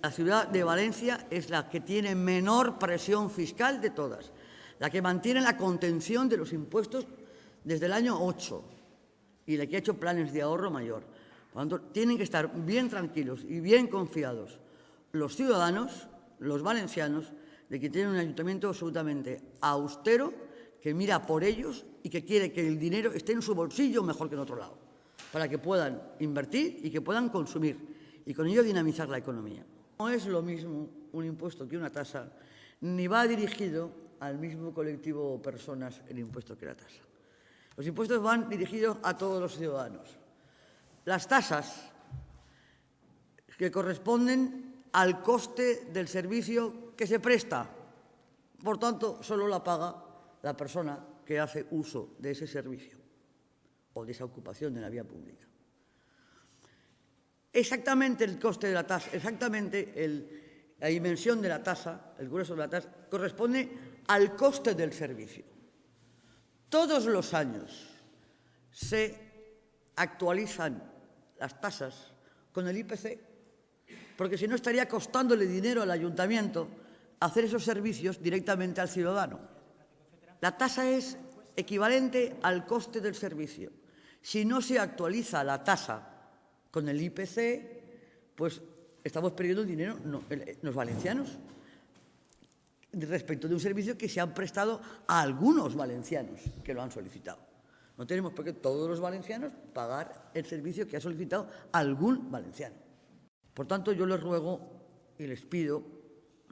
La ciudad de Valencia es la que tiene menor presión fiscal de todas, la que mantiene la contención de los impuestos desde el año 8 y la que ha hecho planes de ahorro mayor. Por lo tanto, tienen que estar bien tranquilos y bien confiados los ciudadanos, los valencianos, de que tienen un ayuntamiento absolutamente austero, que mira por ellos y que quiere que el dinero esté en su bolsillo mejor que en otro lado, para que puedan invertir y que puedan consumir y con ello dinamizar la economía. No es lo mismo un impuesto que una tasa, ni va dirigido al mismo colectivo o personas el impuesto que la tasa. Los impuestos van dirigidos a todos los ciudadanos. Las tasas que corresponden al coste del servicio que se presta, por tanto, solo la paga la persona que hace uso de ese servicio o de esa ocupación de la vía pública. Exactamente el coste de la tasa, exactamente la dimensión de la tasa, el grueso de la tasa, corresponde al coste del servicio. Todos los años se actualizan las tasas con el IPC, porque si no estaría costándole dinero al ayuntamiento hacer esos servicios directamente al ciudadano. La tasa es equivalente al coste del servicio. Si no se actualiza la tasa con el IPC, pues estamos perdiendo dinero los valencianos respecto de un servicio que se han prestado a algunos valencianos que lo han solicitado. No tenemos por qué todos los valencianos pagar el servicio que ha solicitado algún valenciano. Por tanto, yo les ruego y les pido,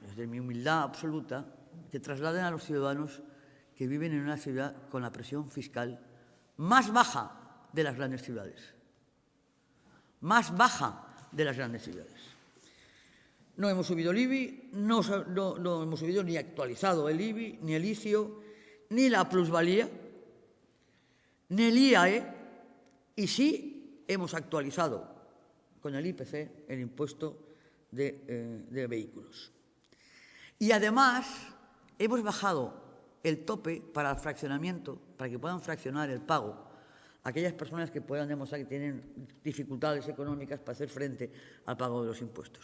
desde mi humildad absoluta, que trasladen a los ciudadanos que viven en una ciudad con la presión fiscal más baja de las grandes ciudades. Más baja de las grandes ciudades. No hemos subido el IBI, no hemos subido ni actualizado el IBI, ni el ICIO, ni la plusvalía, ni el IAE, y sí hemos actualizado con el IPC el impuesto de vehículos. Y además hemos bajado el tope para el fraccionamiento, para que puedan fraccionar el pago aquellas personas que puedan demostrar que tienen dificultades económicas para hacer frente al pago de los impuestos.